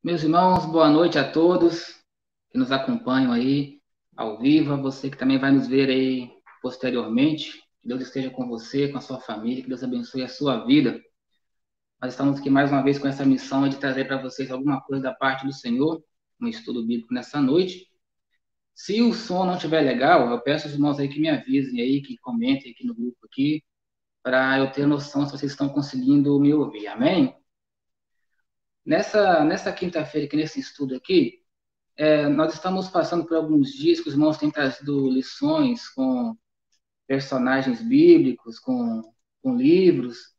Meus irmãos, boa noite a todos que nos acompanham aí ao vivo, a você que também vai nos ver aí posteriormente. Que Deus esteja com você, com a sua família, que Deus abençoe a sua vida. Nós estamos aqui mais uma vez com essa missão de trazer para vocês alguma coisa da parte do Senhor, um estudo bíblico nessa noite. Se o som não estiver legal, eu peço aos irmãos aí que me avisem aí, que comentem aqui no grupo aqui, para eu ter noção se vocês estão conseguindo me ouvir. Amém? Nessa quinta-feira, aqui nesse estudo aqui, nós estamos passando por alguns dias que os irmãos têm trazido lições com personagens bíblicos, com livros,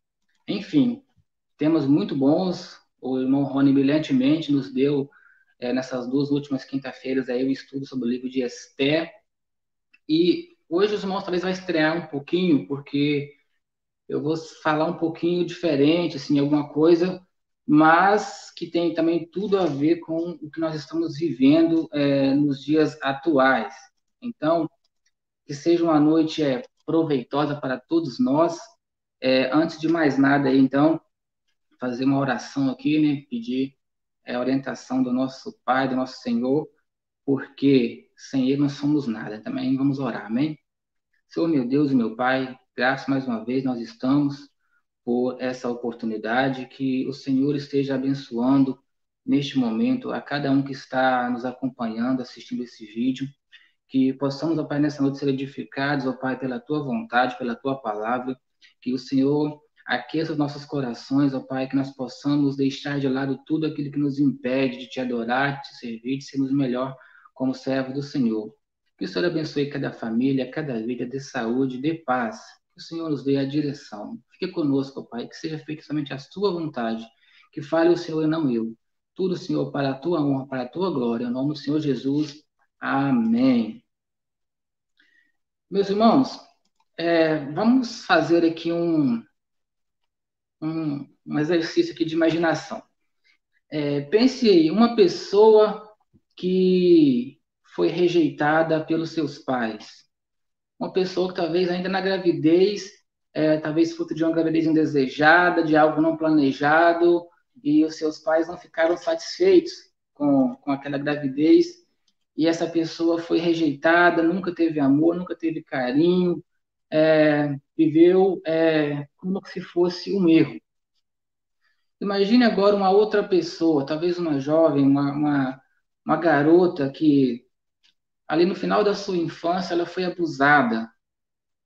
enfim, temas muito bons. O irmão Rony brilhantemente nos deu, nessas duas últimas quinta-feiras, aí, o estudo sobre o livro de Esther. E hoje os irmãos talvez vai estrear um pouquinho, porque eu vou falar um pouquinho diferente, assim, alguma coisa, mas que tem também tudo a ver com o que nós estamos vivendo nos dias atuais. Então, que seja uma noite proveitosa para todos nós. Antes de mais nada, aí, então, fazer uma oração aqui, né? Pedir a orientação do nosso Pai, do nosso Senhor, porque sem Ele não somos nada. Também vamos orar, amém? Senhor, meu Deus e meu Pai, graças mais uma vez nós estamos por essa oportunidade, que o Senhor esteja abençoando neste momento a cada um que está nos acompanhando, assistindo esse vídeo, que possamos, ó Pai, nessa noite ser edificados, ó Pai, pela Tua vontade, pela Tua palavra, que o Senhor aqueça os nossos corações, ó Pai, que nós possamos deixar de lado tudo aquilo que nos impede de Te adorar, de Te servir, de sermos melhor como servos do Senhor. Que o Senhor abençoe cada família, cada vida, dê saúde, dê paz. Que o Senhor nos dê a direção. Fique conosco, ó Pai, que seja feita somente a Tua vontade. Que fale o Senhor e não eu. Tudo, Senhor, para a Tua honra, para a Tua glória. Em nome do Senhor Jesus. Amém. Meus irmãos, vamos fazer aqui um exercício aqui de imaginação. Pense aí, uma pessoa que foi rejeitada pelos seus pais. Uma pessoa que talvez ainda na gravidez, talvez fruto de uma gravidez indesejada, de algo não planejado, e os seus pais não ficaram satisfeitos com aquela gravidez, e essa pessoa foi rejeitada, nunca teve amor, nunca teve carinho, viveu como se fosse um erro. Imagine agora uma outra pessoa, talvez uma jovem, uma garota que ali no final da sua infância ela foi abusada,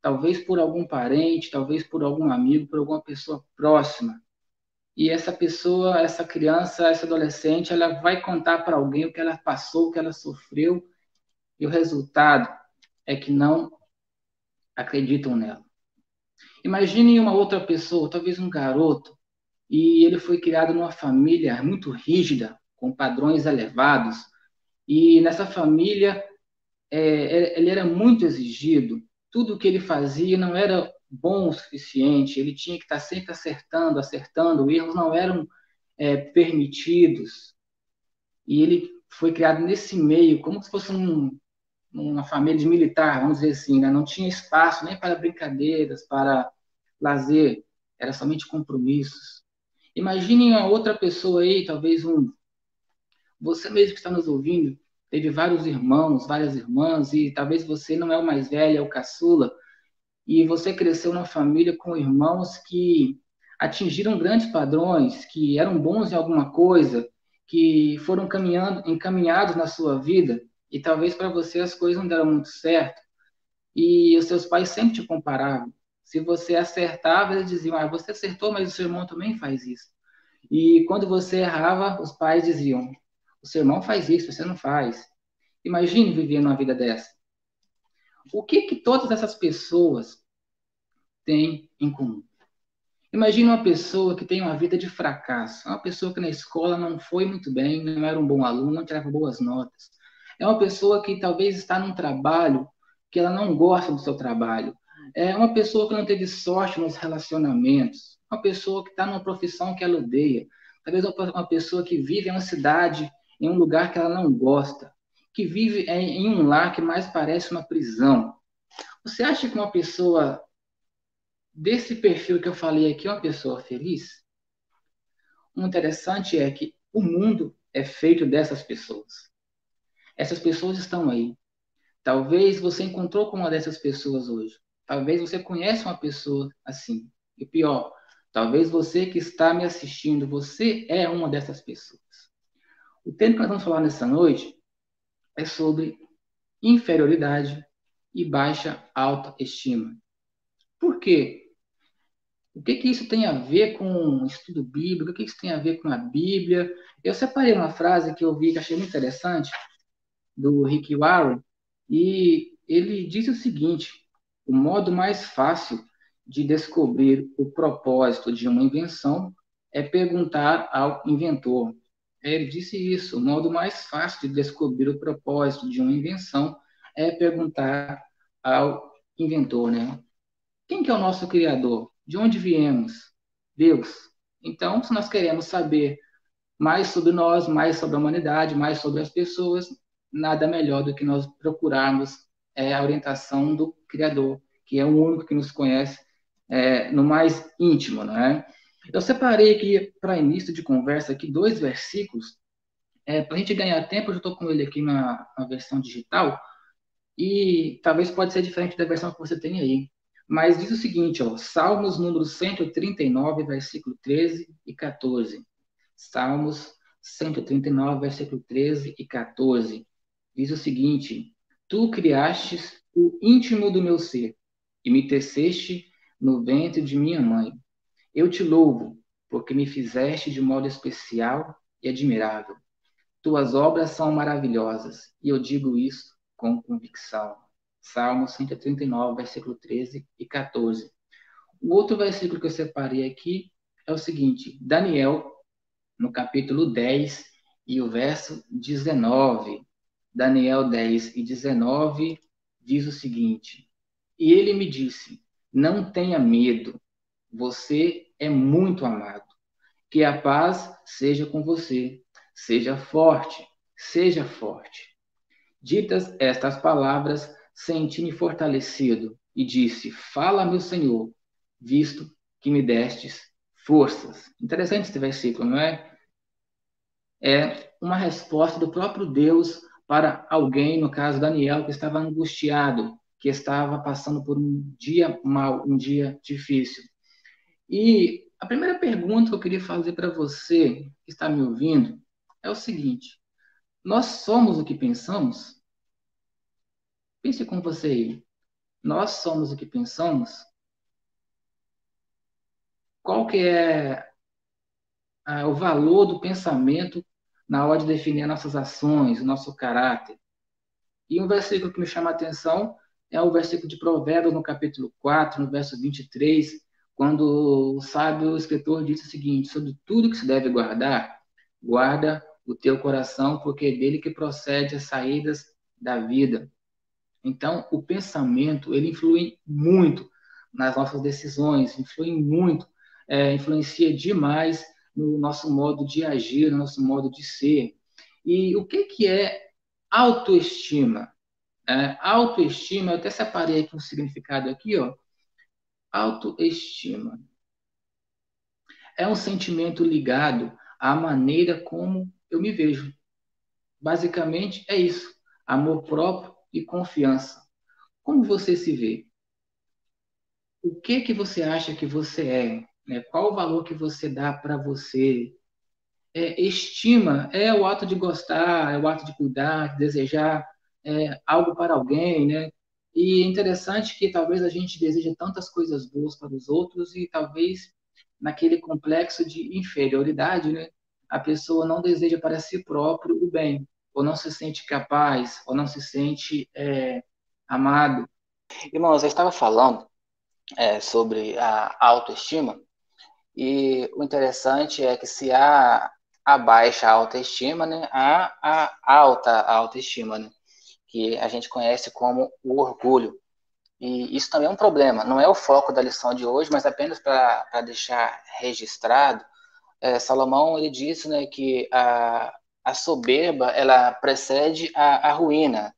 talvez por algum parente, talvez por algum amigo, por alguma pessoa próxima. E essa pessoa, essa criança, essa adolescente, ela vai contar para alguém o que ela passou, o que ela sofreu, e o resultado é que não acreditam nela. Imagine uma outra pessoa, talvez um garoto, e ele foi criado numa família muito rígida, com padrões elevados, e nessa família ele era muito exigido, tudo o que ele fazia não era bom o suficiente, ele tinha que estar sempre acertando, acertando, erros não eram permitidos, e ele foi criado nesse meio, como se fosse uma família de militar, vamos dizer assim, né? Não tinha espaço nem para brincadeiras, para lazer, era somente compromissos. Imagine uma outra pessoa aí, talvez você mesmo que está nos ouvindo, teve vários irmãos, várias irmãs, e talvez você não é o mais velho, é o caçula, e você cresceu numa família com irmãos que atingiram grandes padrões, que eram bons em alguma coisa, que foram encaminhados na sua vida, e talvez para você as coisas não deram muito certo, e os seus pais sempre te comparavam. Se você acertava, eles diziam, você acertou, mas o seu irmão também faz isso. E quando você errava, os pais diziam, o seu irmão faz isso, você não faz. Imagine viver numa vida dessa. O que todas essas pessoas têm em comum? Imagine uma pessoa que tem uma vida de fracasso, uma pessoa que na escola não foi muito bem, não era um bom aluno, não tirava boas notas. É uma pessoa que talvez está num trabalho que ela não gosta do seu trabalho. É uma pessoa que não teve sorte nos relacionamentos. Uma pessoa que está numa profissão que ela odeia. Talvez uma pessoa que vive em uma cidade, em um lugar que ela não gosta. Que vive em um lar que mais parece uma prisão. Você acha que uma pessoa desse perfil que eu falei aqui é uma pessoa feliz? O interessante é que o mundo é feito dessas pessoas. Essas pessoas estão aí. Talvez você encontrou com uma dessas pessoas hoje. Talvez você conheça uma pessoa assim. E pior, talvez você que está me assistindo, você é uma dessas pessoas. O tema que nós vamos falar nessa noite é sobre inferioridade e baixa autoestima. Por quê? O que que isso tem a ver com o estudo bíblico? O que isso tem a ver com a Bíblia? Eu separei uma frase que eu vi que achei muito interessante, do Rick Warren, e ele diz o seguinte: o modo mais fácil de descobrir o propósito de uma invenção é perguntar ao inventor. Ele disse isso: o modo mais fácil de descobrir o propósito de uma invenção é perguntar ao inventor, né? Quem que é o nosso Criador? De onde viemos? Deus. Então, se nós queremos saber mais sobre nós, mais sobre a humanidade, mais sobre as pessoas, nada melhor do que nós procurarmos a orientação do Criador, que é o único que nos conhece no mais íntimo, não é? Eu separei aqui, para início de conversa, aqui, 2 versículos, para a gente ganhar tempo. Eu já estou com ele aqui na versão digital, e talvez pode ser diferente da versão que você tem aí. Mas diz o seguinte, ó, Salmos número 139, versículo 13 e 14. Salmos 139, versículo 13 e 14. Diz o seguinte: Tu criastes o íntimo do meu ser e me teceste no ventre de minha mãe. Eu te louvo, porque me fizeste de modo especial e admirável. Tuas obras são maravilhosas, e eu digo isso com convicção. Salmo 139, versículo 13 e 14. O outro versículo que eu separei aqui é o seguinte: Daniel, no capítulo 10 e o verso 19. Daniel 10 e 19 diz o seguinte: E ele me disse: Não tenha medo, você é muito amado. Que a paz seja com você. Seja forte, seja forte. Ditas estas palavras, senti-me fortalecido e disse: Fala, meu Senhor, visto que me destes forças. Interessante esse versículo, não é? É uma resposta do próprio Deus para alguém, no caso Daniel, que estava angustiado, que estava passando por um dia mau, um dia difícil. E a primeira pergunta que eu queria fazer para você que está me ouvindo é o seguinte: nós somos o que pensamos? Pense com você aí. Nós somos o que pensamos? Qual que é o valor do pensamento na hora de definir nossas ações, o nosso caráter? E um versículo que me chama a atenção é o versículo de Provérbios, no capítulo 4, no verso 23, quando o sábio escritor diz o seguinte: sobre tudo que se deve guardar, guarda o teu coração, porque é dele que procede as saídas da vida. Então, o pensamento, ele influi muito nas nossas decisões, influi muito, influencia demais no nosso modo de agir, no nosso modo de ser. E o que que é autoestima? Autoestima, eu até separei aqui um significado aqui, ó. Autoestima é um sentimento ligado à maneira como eu me vejo. Basicamente é isso: amor próprio e confiança. Como você se vê? O que que você acha que você é? Né? Qual o valor que você dá para você? Estima é o ato de gostar, é o ato de cuidar, de desejar algo para alguém, né? E é interessante que talvez a gente deseje tantas coisas boas para os outros e talvez naquele complexo de inferioridade, né? A pessoa não deseja para si próprio o bem, ou não se sente capaz, ou não se sente amado. Irmãos, eu estava falando sobre a autoestima. E o interessante é que se há a baixa autoestima, né, há a alta autoestima, né, que a gente conhece como o orgulho. E isso também é um problema. Não é o foco da lição de hoje, mas apenas para deixar registrado, Salomão ele disse, né, que a soberba ela precede a ruína.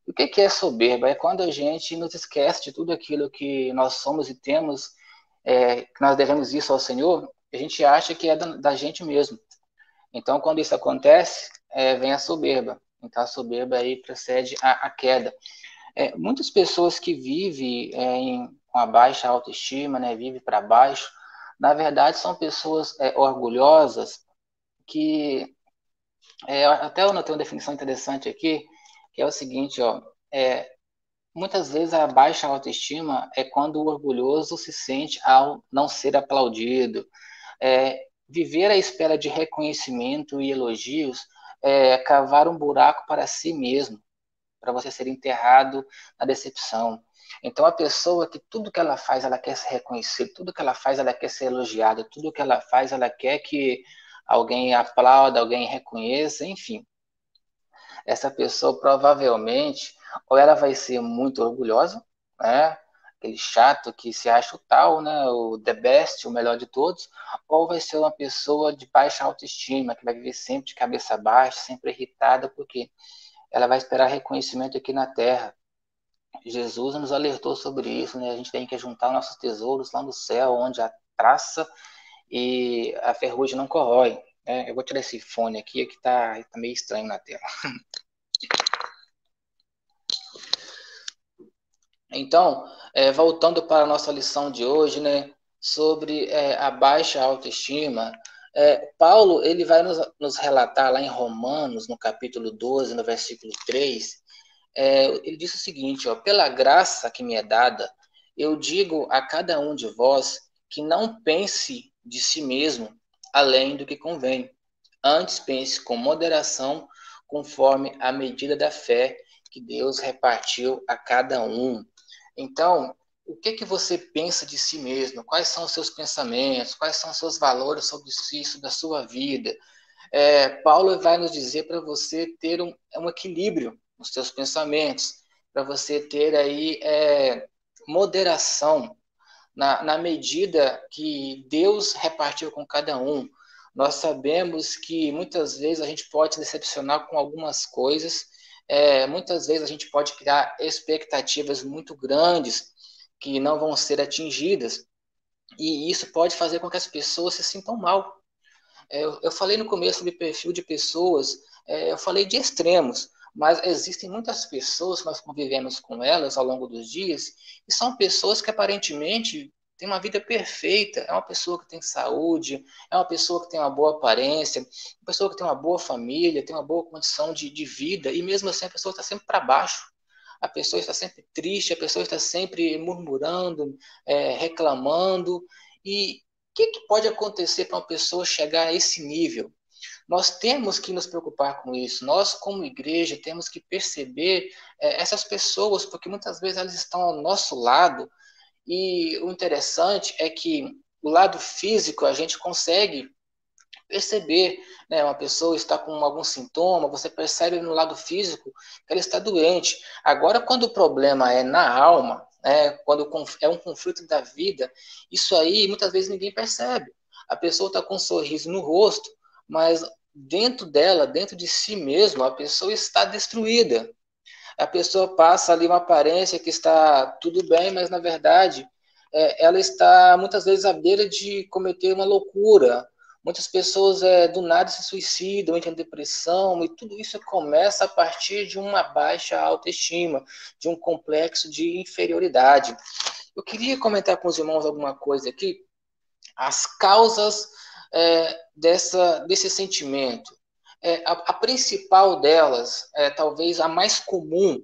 O que é soberba? É quando a gente nos esquece de tudo aquilo que nós somos e temos, que nós devemos isso ao Senhor, a gente acha que é da gente mesmo. Então, quando isso acontece, vem a soberba. Então, a soberba aí precede a queda. Muitas pessoas que vivem com a baixa autoestima, né, vivem para baixo, na verdade são pessoas orgulhosas que até eu notei uma definição interessante aqui, que é o seguinte, ó, muitas vezes a baixa autoestima é quando o orgulhoso se sente ao não ser aplaudido. Viver à espera de reconhecimento e elogios cavar um buraco para si mesmo, para você ser enterrado na decepção. Então, a pessoa que tudo que ela faz, ela quer ser reconhecida, tudo que ela faz, ela quer ser elogiada, tudo que ela faz, ela quer que alguém aplauda, alguém reconheça, enfim. Essa pessoa provavelmente, ou ela vai ser muito orgulhosa, né? Aquele chato que se acha o tal, né? O the best, o melhor de todos, ou vai ser uma pessoa de baixa autoestima, que vai viver sempre de cabeça baixa, sempre irritada, porque ela vai esperar reconhecimento aqui na terra. Jesus nos alertou sobre isso, né? A gente tem que juntar nossos tesouros lá no céu, onde a traça e a ferrugem não corrói. Eu vou tirar esse fone aqui, que tá meio estranho na tela. Então, voltando para a nossa lição de hoje, né, sobre a baixa autoestima, Paulo ele vai nos relatar lá em Romanos, no capítulo 12, no versículo 3, ele diz o seguinte, ó, pela graça que me é dada, eu digo a cada um de vós que não pense de si mesmo além do que convém. Antes pense com moderação, conforme a medida da fé que Deus repartiu a cada um. Então, o que que você pensa de si mesmo? Quais são os seus pensamentos? Quais são os seus valores sobre si, da sua vida? Paulo vai nos dizer para você ter um equilíbrio nos seus pensamentos, para você ter aí moderação na medida que Deus repartiu com cada um. Nós sabemos que muitas vezes a gente pode se decepcionar com algumas coisas, muitas vezes a gente pode criar expectativas muito grandes que não vão ser atingidas, e isso pode fazer com que as pessoas se sintam mal. Eu falei no começo de perfil de pessoas, eu falei de extremos, mas existem muitas pessoas que nós convivemos com elas ao longo dos dias, e são pessoas que aparentemente têm uma vida perfeita, é uma pessoa que tem saúde, é uma pessoa que tem uma boa aparência, uma pessoa que tem uma boa família, tem uma boa condição de vida, e mesmo assim a pessoa está sempre para baixo. A pessoa está sempre triste, a pessoa está sempre murmurando, reclamando, e o que pode acontecer para uma pessoa chegar a esse nível? Nós temos que nos preocupar com isso. Nós, como igreja, temos que perceber essas pessoas, porque muitas vezes elas estão ao nosso lado. E o interessante é que o lado físico a gente consegue perceber, né? Uma pessoa está com algum sintoma, você percebe no lado físico que ela está doente. Agora, quando o problema é na alma, quando é um conflito da vida, isso aí muitas vezes ninguém percebe. A pessoa está com um sorriso no rosto, mas dentro dela, dentro de si mesma, a pessoa está destruída. A pessoa passa ali uma aparência que está tudo bem, mas na verdade ela está muitas vezes à beira de cometer uma loucura. Muitas pessoas do nada se suicidam, entram em depressão, e tudo isso começa a partir de uma baixa autoestima, de um complexo de inferioridade. Eu queria comentar com os irmãos alguma coisa aqui, as causas desse sentimento. A principal delas, talvez a mais comum,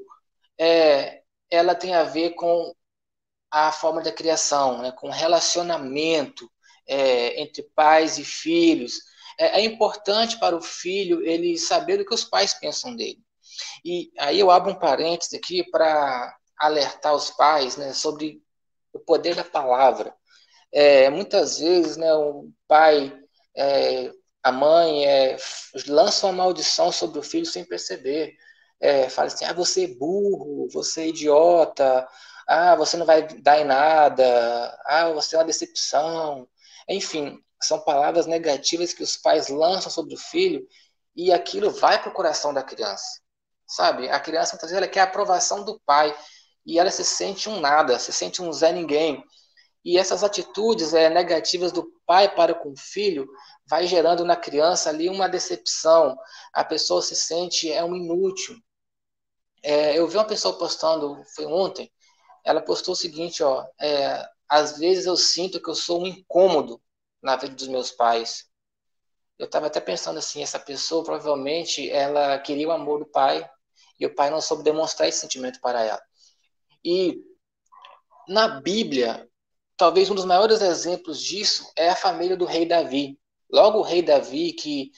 ela tem a ver com a forma da criação, né, com relacionamento entre pais e filhos. É importante para o filho ele saber o que os pais pensam dele. E aí eu abro um parênteses aqui para alertar os pais, né, sobre o poder da palavra. Muitas vezes, né, o pai, a mãe, lançam uma maldição sobre o filho sem perceber. Fala assim, você é burro, você é idiota, você não vai dar em nada, você é uma decepção. Enfim, são palavras negativas que os pais lançam sobre o filho e aquilo vai para o coração da criança. Sabe? A criança, muitas vezes, ela quer a aprovação do pai e ela se sente um nada, se sente um Zé Ninguém. E essas atitudes negativas pai para com o filho vai gerando na criança ali uma decepção. A pessoa se sente um inútil. Eu vi uma pessoa postando, foi ontem, ela postou o seguinte, ó, às vezes eu sinto que eu sou um incômodo na vida dos meus pais. Eu estava até pensando assim, essa pessoa provavelmente ela queria o amor do pai e o pai não soube demonstrar esse sentimento para ela. E na Bíblia, talvez um dos maiores exemplos disso é a família do rei Davi. Logo o rei Davi, que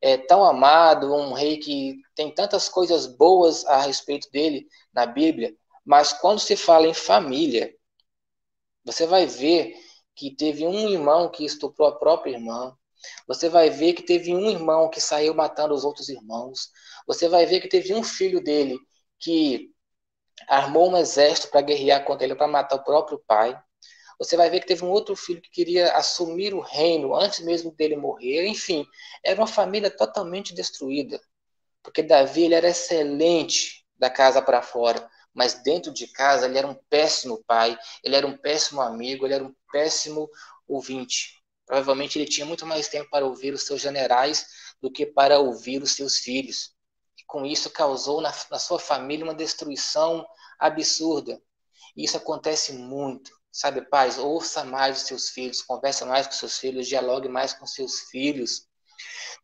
é tão amado, um rei que tem tantas coisas boas a respeito dele na Bíblia, mas quando se fala em família, você vai ver que teve um irmão que estuprou a própria irmã. Você vai ver que teve um irmão que saiu matando os outros irmãos. Você vai ver que teve um filho dele que armou um exército para guerrear contra ele, para matar o próprio pai. Você vai ver que teve um outro filho que queria assumir o reino antes mesmo dele morrer. Enfim, era uma família totalmente destruída. Porque Davi ele era excelente da casa para fora, mas dentro de casa ele era um péssimo pai, ele era um péssimo amigo, ele era um péssimo ouvinte. Provavelmente ele tinha muito mais tempo para ouvir os seus generais do que para ouvir os seus filhos. E com isso causou na sua família uma destruição absurda. E isso acontece muito. Sabe, pais, ouça mais os seus filhos, converse mais com seus filhos, dialogue mais com seus filhos.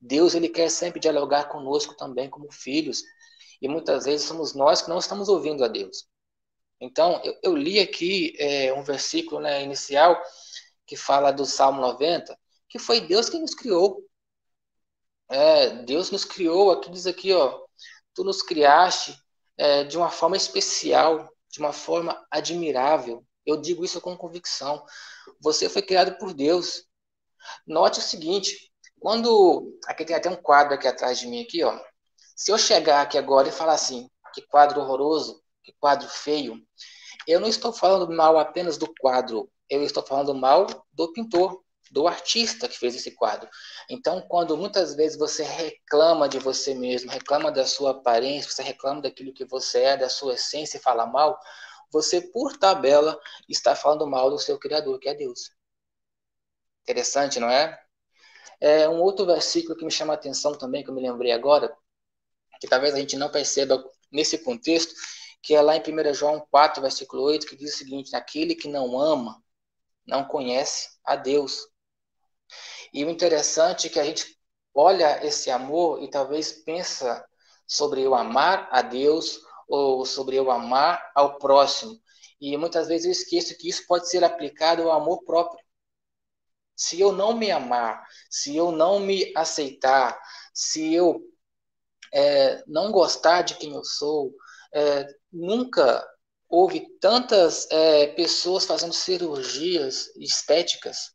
Deus ele quer sempre dialogar conosco também como filhos. E muitas vezes somos nós que não estamos ouvindo a Deus. Então, eu li aqui um versículo, né, inicial que fala do Salmo 90, que foi Deus quem nos criou. Deus nos criou, aqui diz aqui, ó, tu nos criaste de uma forma especial, de uma forma admirável. Eu digo isso com convicção. Você foi criado por Deus. Note o seguinte, quando aqui tem até um quadro aqui atrás de mim aqui, ó. Se eu chegar aqui agora e falar assim, que quadro horroroso, que quadro feio, eu não estou falando mal apenas do quadro, eu estou falando mal do pintor, do artista que fez esse quadro. Então, quando muitas vezes você reclama de você mesmo, reclama da sua aparência, você reclama daquilo que você é, da sua essência e fala mal, você, por tabela, está falando mal do seu Criador, que é Deus. Interessante, não é? Um outro versículo que me chama a atenção também, que eu me lembrei agora, que talvez a gente não perceba nesse contexto, que é lá em 1 João 4, versículo 8, que diz o seguinte: aquele que não ama, não conhece a Deus. E o interessante é que a gente olha esse amor e talvez pensa sobre eu amar a Deus ou sobre eu amar ao próximo. E muitas vezes eu esqueço que isso pode ser aplicado ao amor próprio. Se eu não me amar, se eu não me aceitar, se eu não gostar de quem eu sou, nunca houve tantas pessoas fazendo cirurgias estéticas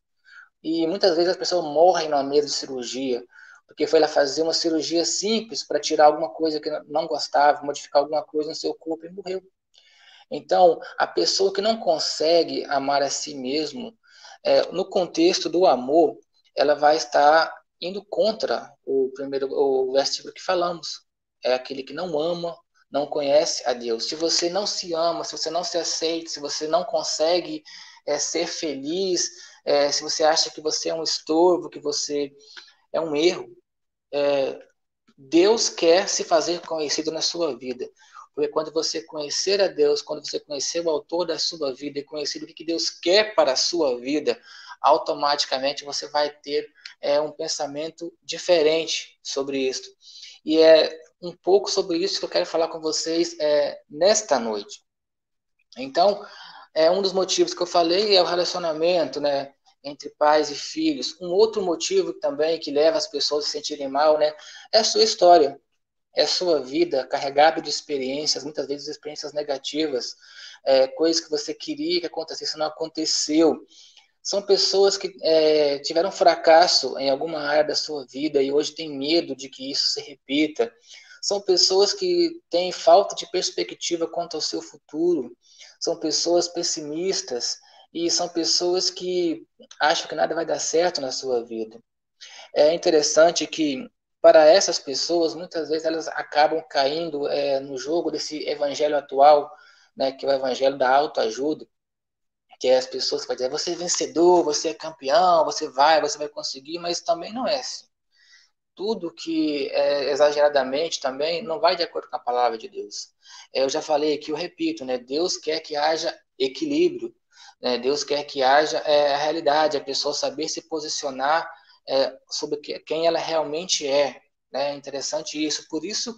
e muitas vezes as pessoas morrem na mesa de cirurgia porque foi lá fazer uma cirurgia simples para tirar alguma coisa que não gostava, modificar alguma coisa no seu corpo e morreu. Então, a pessoa que não consegue amar a si mesmo, no contexto do amor, ela vai estar indo contra o versículo que falamos. É aquele que não ama, não conhece a Deus. Se você não se ama, se você não se aceita, se você não consegue ser feliz, se você acha que você é um estorvo, que você é um erro, Deus quer se fazer conhecido na sua vida. Porque quando você conhecer a Deus, quando você conhecer o autor da sua vida e conhecer o que Deus quer para a sua vida, automaticamente você vai ter um pensamento diferente sobre isso. E é um pouco sobre isso que eu quero falar com vocês nesta noite. Então, um dos motivos que eu falei é o relacionamento, né, entre pais e filhos. Um outro motivo também que leva as pessoas a se sentirem mal, né, é a sua história, é a sua vida carregada de experiências, muitas vezes experiências negativas, coisas que você queria que acontecesse, não aconteceu. São pessoas que tiveram fracasso em alguma área da sua vida e hoje têm medo de que isso se repita. São pessoas que têm falta de perspectiva quanto ao seu futuro. São pessoas pessimistas e são pessoas que acham que nada vai dar certo na sua vida. É interessante que, para essas pessoas, muitas vezes elas acabam caindo no jogo desse evangelho atual, né, que é o evangelho da autoajuda, que as pessoas vão dizer, você é vencedor, você é campeão, você vai conseguir, mas também não é assim. Tudo que é exageradamente também não vai de acordo com a palavra de Deus. Eu já falei aqui, eu repito, né? Deus quer que haja equilíbrio, né? Deus quer que haja a realidade, a pessoa saber se posicionar sobre quem ela realmente é. Né? É interessante isso. Por isso,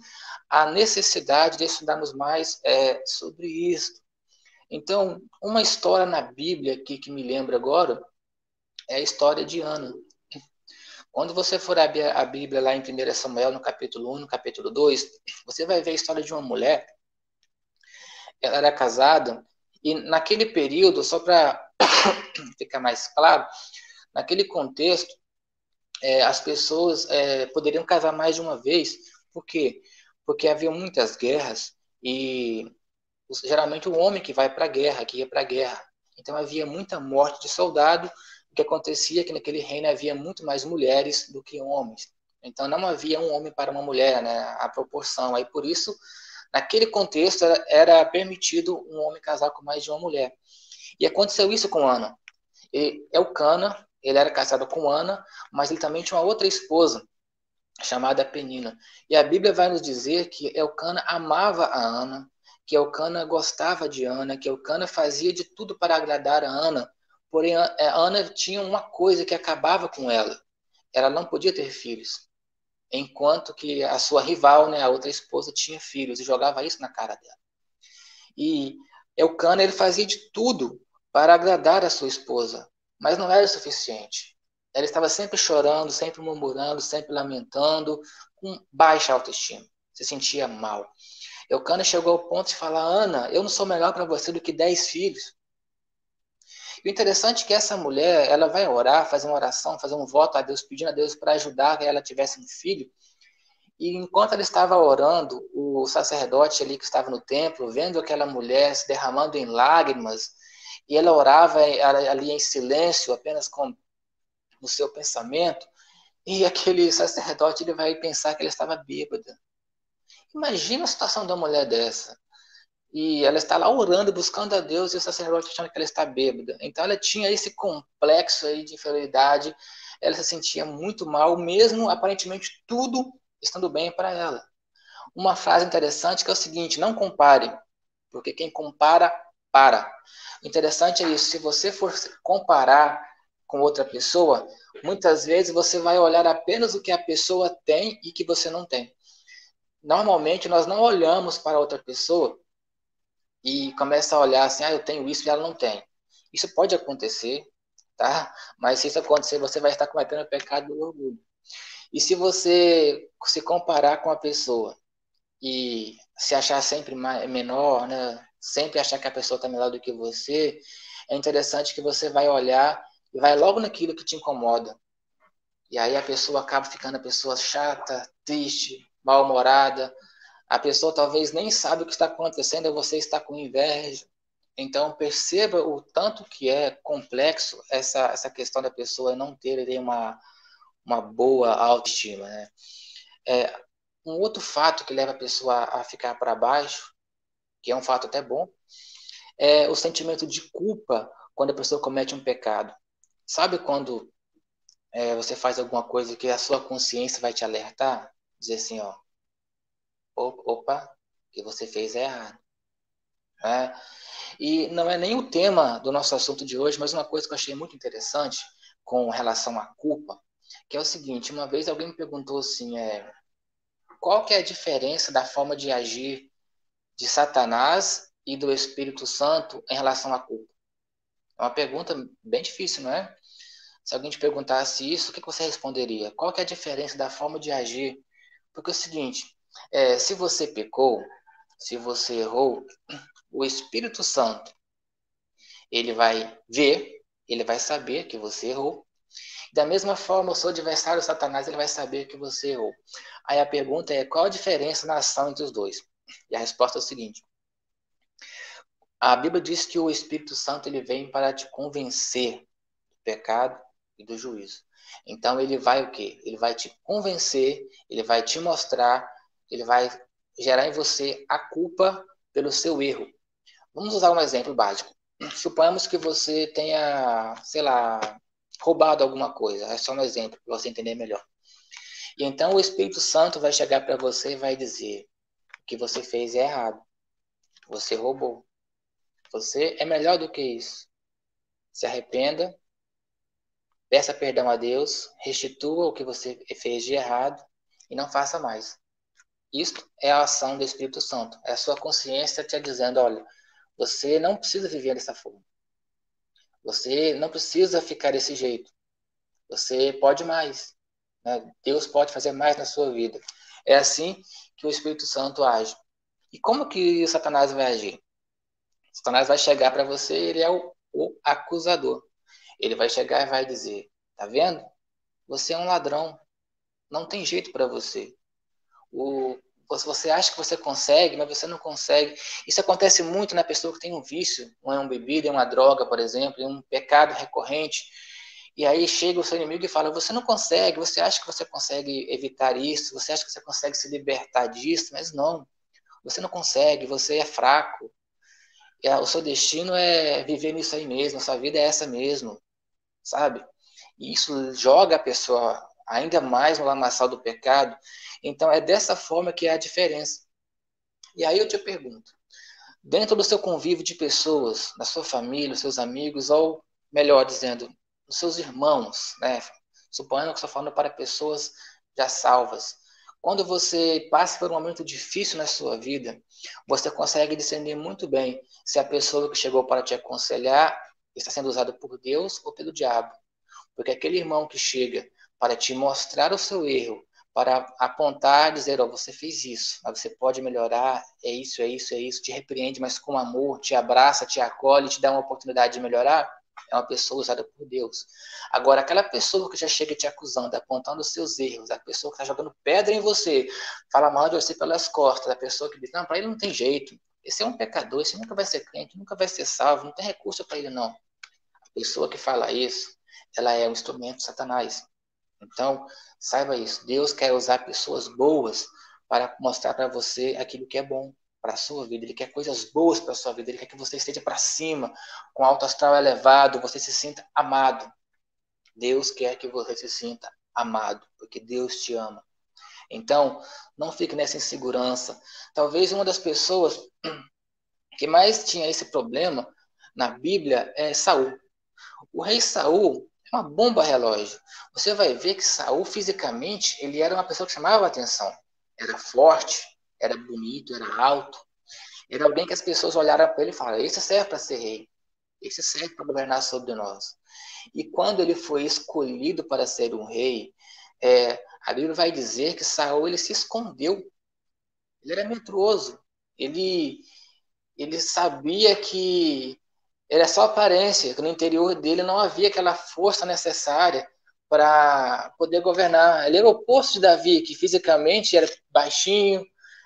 a necessidade de estudarmos mais sobre isso. Então, uma história na Bíblia aqui que me lembra agora é a história de Ana. Quando você for abrir a Bíblia lá em 1 Samuel, no capítulo 1, no capítulo 2, você vai ver a história de uma mulher. Ela era casada, e naquele período, só para ficar mais claro, naquele contexto, as pessoas poderiam casar mais de uma vez. Por quê? Porque havia muitas guerras e geralmente o homem que vai para a guerra, que ia para a guerra. Então havia muita morte de soldado. O que acontecia é que naquele reino havia muito mais mulheres do que homens. Então não havia um homem para uma mulher, né? A proporção. Aí por isso, naquele contexto, era permitido um homem casar com mais de uma mulher. E aconteceu isso com Ana. Elcana, ele era casado com Ana, mas ele também tinha uma outra esposa, chamada Penina. E a Bíblia vai nos dizer que Elcana amava a Ana, que Elcana gostava de Ana, que Elcana fazia de tudo para agradar a Ana. Porém, Ana tinha uma coisa que acabava com ela. Ela não podia ter filhos. Enquanto que a sua rival, né, a outra esposa, tinha filhos e jogava isso na cara dela. E Elcana, ele fazia de tudo para agradar a sua esposa, mas não era o suficiente. Ela estava sempre chorando, sempre murmurando, sempre lamentando, com baixa autoestima. Se sentia mal. Elcana chegou ao ponto de falar, Ana, eu não sou melhor para você do que 10 filhos. E o interessante é que essa mulher, ela vai orar, fazer uma oração, fazer um voto a Deus, pedindo a Deus para ajudar que ela tivesse um filho. E enquanto ela estava orando, o sacerdote ali que estava no templo, vendo aquela mulher se derramando em lágrimas, e ela orava ali em silêncio, apenas no seu pensamento, e aquele sacerdote ele vai pensar que ela estava bêbada. Imagina a situação de uma mulher dessa. E ela está lá orando, buscando a Deus, e o sacerdote achando que ela está bêbada. Então ela tinha esse complexo aí de inferioridade, ela se sentia muito mal, mesmo aparentemente tudo estando bem para ela. Uma frase interessante que é o seguinte, não compare, porque quem compara, para. O interessante é isso, se você for comparar com outra pessoa, muitas vezes você vai olhar apenas o que a pessoa tem e que você não tem. Normalmente nós não olhamos para outra pessoa e começa a olhar assim, eu tenho isso e ela não tem. Isso pode acontecer, tá? Mas se isso acontecer, você vai estar cometendo o pecado do orgulho. E se você se comparar com a pessoa e se achar sempre menor, né? Sempre achar que a pessoa está melhor do que você, é interessante que você vai olhar e vai logo naquilo que te incomoda. E aí a pessoa acaba ficando a pessoa chata, triste, mal-humorada. A pessoa talvez nem sabe o que está acontecendo e você está com inveja. Então perceba o tanto que é complexo essa questão da pessoa não ter uma boa autoestima, né? Um outro fato que leva a pessoa a ficar para baixo, que é um fato até bom, é o sentimento de culpa quando a pessoa comete um pecado. Sabe quando você faz alguma coisa que a sua consciência vai te alertar? Dizer assim, ó, opa, o que você fez é errado. Né? E não é nem o tema do nosso assunto de hoje, mas uma coisa que eu achei muito interessante com relação à culpa, que é o seguinte, uma vez alguém me perguntou assim, qual que é a diferença da forma de agir de Satanás e do Espírito Santo em relação à culpa? É uma pergunta bem difícil, não é? Se alguém te perguntasse isso, o que você responderia? Qual que é a diferença da forma de agir? Porque é o seguinte, se você pecou, se você errou, o Espírito Santo, ele vai ver, ele vai saber que você errou. Da mesma forma, o seu adversário, Satanás, ele vai saber que você errou. Aí a pergunta é, qual a diferença na ação entre os dois? E a resposta é o seguinte, a Bíblia diz que o Espírito Santo ele vem para te convencer do pecado e do juízo. Então ele vai o quê? Ele vai te convencer, ele vai te mostrar, ele vai gerar em você a culpa pelo seu erro. Vamos usar um exemplo básico. suponhamos que você tenha, sei lá, roubado alguma coisa. É só um exemplo para você entender melhor. E então o Espírito Santo vai chegar para você e vai dizer: o que você fez é errado. Você roubou. Você é melhor do que isso. Se arrependa, peça perdão a Deus, restitua o que você fez de errado e não faça mais. Isso é a ação do Espírito Santo. É a sua consciência te dizendo: olha, você não precisa viver dessa forma. Você não precisa ficar desse jeito. Você pode mais. Né? Deus pode fazer mais na sua vida. É assim que o Espírito Santo age. E como que o Satanás vai agir? O Satanás vai chegar para você, ele é o acusador. Ele vai chegar e vai dizer: tá vendo? Você é um ladrão. Não tem jeito para você. O, você acha que você consegue, mas você não consegue. Isso acontece muito na pessoa que tem um vício, uma bebida, uma droga, por exemplo, um pecado recorrente. E aí chega o seu inimigo e fala: você não consegue, você acha que você consegue evitar isso, você acha que você consegue se libertar disso, mas não, você não consegue, você é fraco. O seu destino é viver nisso aí mesmo, a sua vida é essa mesmo, sabe? E isso joga a pessoa ainda mais no lamaçal do pecado. Então é dessa forma que é a diferença. E aí eu te pergunto, dentro do seu convívio de pessoas, da sua família, os seus amigos, ou melhor dizendo, dos seus irmãos, né? Suponhando que estou falando para pessoas já salvas. Quando você passa por um momento difícil na sua vida, você consegue discernir muito bem se a pessoa que chegou para te aconselhar está sendo usada por Deus ou pelo diabo. Porque aquele irmão que chega para te mostrar o seu erro, para apontar, dizer, ó, você fez isso, mas você pode melhorar, é isso, é isso, é isso, te repreende, mas com amor, te abraça, te acolhe, te dá uma oportunidade de melhorar, é uma pessoa usada por Deus. Agora, aquela pessoa que já chega te acusando, apontando os seus erros, a pessoa que está jogando pedra em você, fala mal de você pelas costas, a pessoa que diz, não, para ele não tem jeito, esse é um pecador, esse nunca vai ser crente, nunca vai ser salvo, não tem recurso para ele não. A pessoa que fala isso, ela é um instrumento de Satanás. Então, saiba isso. Deus quer usar pessoas boas para mostrar para você aquilo que é bom para a sua vida. Ele quer coisas boas para a sua vida. Ele quer que você esteja para cima, com alto astral elevado, você se sinta amado. Deus quer que você se sinta amado, porque Deus te ama. Então, não fique nessa insegurança. Talvez uma das pessoas que mais tinha esse problema na Bíblia é Saul. O rei Saul é uma bomba relógio. Você vai ver que Saul, fisicamente, ele era uma pessoa que chamava a atenção. Era forte, era bonito, era alto. Era alguém que as pessoas olharam para ele e falaram: esse serve para ser rei. Esse serve para governar sobre nós. E quando ele foi escolhido para ser um rei, a Bíblia vai dizer que Saul ele se escondeu. Ele era medroso. Ele, ele sabia que era só aparência, que no interior dele não havia aquela força necessária para poder governar. Ele era o oposto de Davi, que fisicamente era baixinho,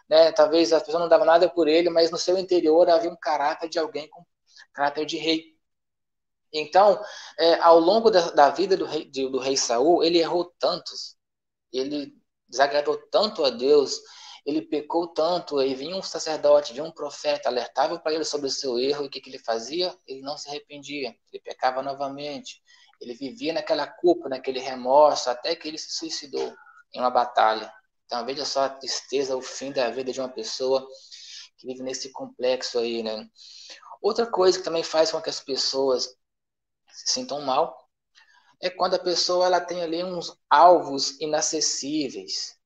né? Talvez as pessoas não davam nada por ele, mas no seu interior havia um caráter de alguém com caráter de rei. Então, ao longo da vida do rei Saul, ele errou tantos, ele desagradou tanto a Deus, ele pecou tanto, e vinha um sacerdote, vinha um profeta, alertava para ele sobre o seu erro, e o que ele fazia? Ele não se arrependia, ele pecava novamente, ele vivia naquela culpa, naquele remorso, até que ele se suicidou em uma batalha. Então veja só a tristeza, o fim da vida de uma pessoa que vive nesse complexo aí, né? Outra coisa que também faz com que as pessoas se sintam mal é quando a pessoa ela tem ali uns alvos inacessíveis.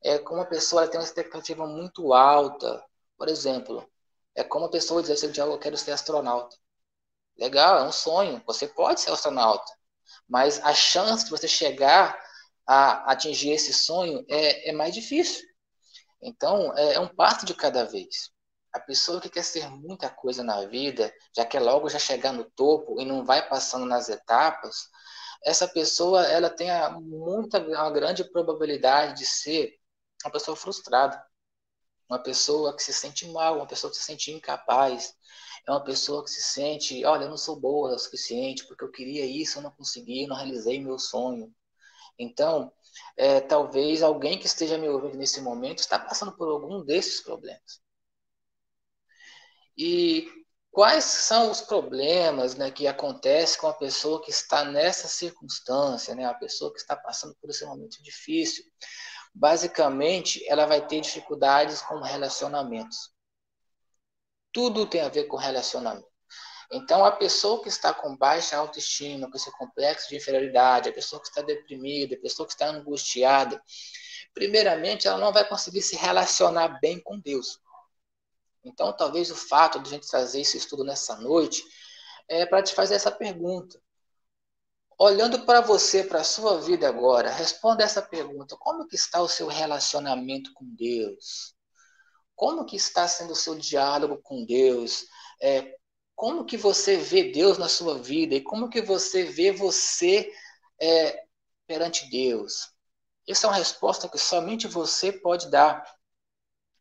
É como a pessoa ela tem uma expectativa muito alta. Por exemplo, é como a pessoa dizer assim, eu quero ser astronauta. Legal, é um sonho. Você pode ser astronauta. Mas a chance de você chegar a atingir esse sonho é mais difícil. Então, é um passo de cada vez. A pessoa que quer ser muita coisa na vida, já quer logo já chegar no topo e não vai passando nas etapas, essa pessoa ela tem uma grande probabilidade de ser uma pessoa frustrada, uma pessoa que se sente mal, uma pessoa que se sente incapaz, é uma pessoa que se sente, olha, eu não sou boa o suficiente porque eu queria isso, eu não consegui, não realizei meu sonho. Então, talvez alguém que esteja me ouvindo nesse momento está passando por algum desses problemas. E quais são os problemas, né, que acontecem com a pessoa que está nessa circunstância, né, a pessoa que está passando por esse momento difícil. Basicamente, ela vai ter dificuldades com relacionamentos. Tudo tem a ver com relacionamento. Então, a pessoa que está com baixa autoestima, com esse complexo de inferioridade, a pessoa que está deprimida, a pessoa que está angustiada, primeiramente, ela não vai conseguir se relacionar bem com Deus. Então, talvez o fato de a gente trazer esse estudo nessa noite é para te fazer essa pergunta. Olhando para você, para a sua vida agora, responda essa pergunta. Como que está o seu relacionamento com Deus? Como que está sendo o seu diálogo com Deus? Como que você vê Deus na sua vida? E como que você vê você perante Deus? Essa é uma resposta que somente você pode dar.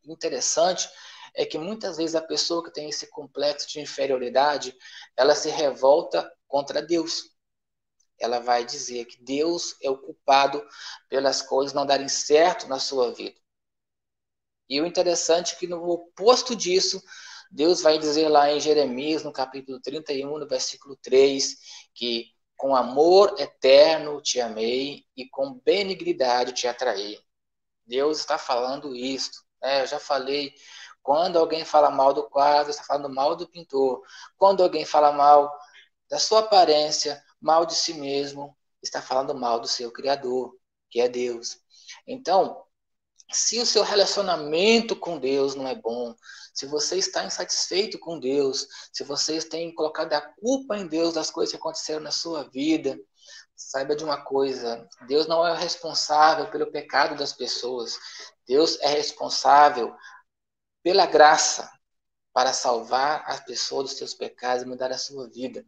O interessante é que muitas vezes a pessoa que tem esse complexo de inferioridade, ela se revolta contra Deus. Ela vai dizer que Deus é o culpado pelas coisas não darem certo na sua vida. E o interessante é que no oposto disso, Deus vai dizer lá em Jeremias, no capítulo 31, no versículo 3, que com amor eterno te amei e com benignidade te atraí. Deus está falando isso. Eu já falei, quando alguém fala mal do quadro, está falando mal do pintor. Quando alguém fala mal da sua aparência, mal de si mesmo, está falando mal do seu Criador, que é Deus. Então, se o seu relacionamento com Deus não é bom, se você está insatisfeito com Deus, se vocês têm colocado a culpa em Deus das coisas que aconteceram na sua vida, saiba de uma coisa: Deus não é responsável pelo pecado das pessoas. Deus é responsável pela graça para salvar as pessoas dos seus pecados e mudar a sua vida.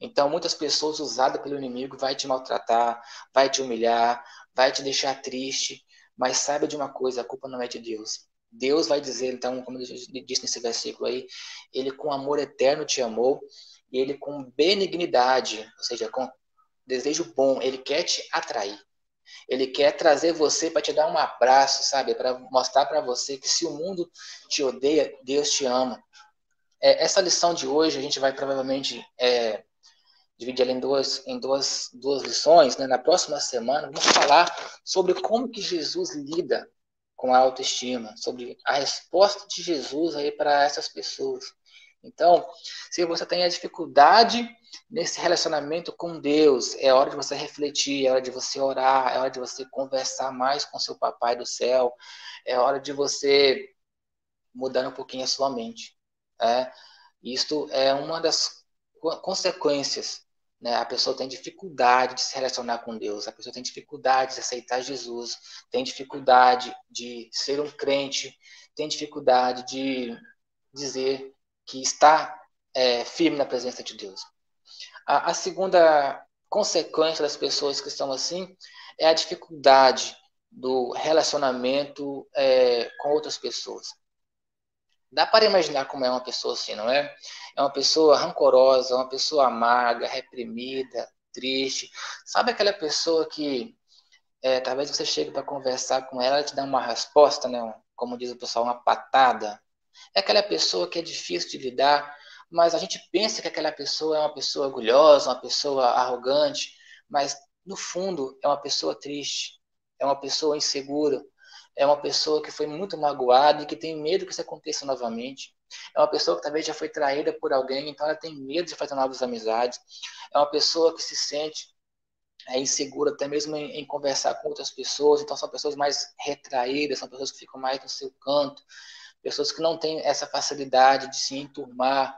Então, muitas pessoas usadas pelo inimigo vai te maltratar, vai te humilhar, vai te deixar triste, mas saiba de uma coisa: a culpa não é de Deus. Deus vai dizer, então, como ele disse nesse versículo aí, ele com amor eterno te amou, e ele com benignidade, ou seja, com desejo bom, ele quer te atrair. Ele quer trazer você para te dar um abraço, sabe? Para mostrar para você que se o mundo te odeia, Deus te ama. Essa lição de hoje a gente vai provavelmente dividir ela em duas lições, né? Na próxima semana, vamos falar sobre como que Jesus lida com a autoestima, sobre a resposta de Jesus aí para essas pessoas. Então, se você tem a dificuldade nesse relacionamento com Deus, é hora de você refletir, é hora de você orar, é hora de você conversar mais com seu papai do céu, é hora de você mudar um pouquinho a sua mente. Isto é uma das consequências, né? A pessoa tem dificuldade de se relacionar com Deus, a pessoa tem dificuldade de aceitar Jesus, tem dificuldade de ser um crente, tem dificuldade de dizer que está firme na presença de Deus. A segunda consequência das pessoas que estão assim é a dificuldade do relacionamento com outras pessoas. Dá para imaginar como é uma pessoa assim, não é? É uma pessoa rancorosa, uma pessoa amarga, reprimida, triste. Sabe aquela pessoa que talvez você chegue para conversar com ela, ela te dá uma resposta, né? Como diz o pessoal, uma patada. É aquela pessoa que é difícil de lidar, mas a gente pensa que aquela pessoa é uma pessoa orgulhosa, uma pessoa arrogante, mas no fundo é uma pessoa triste, é uma pessoa insegura, é uma pessoa que foi muito magoada e que tem medo que isso aconteça novamente. É uma pessoa que talvez já foi traída por alguém, então ela tem medo de fazer novas amizades. É uma pessoa que se sente insegura até mesmo em conversar com outras pessoas, então são pessoas mais retraídas, são pessoas que ficam mais no seu canto, pessoas que não têm essa facilidade de se enturmar,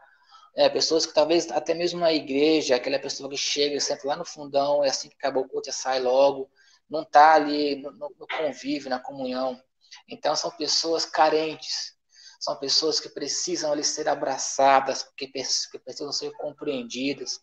pessoas que talvez até mesmo na igreja, aquela pessoa que chega e senta lá no fundão, é assim que acabou o culto, já sai logo, não está ali no convívio, na comunhão. Então são pessoas carentes, são pessoas que precisam ali ser abraçadas, que precisam ser compreendidas.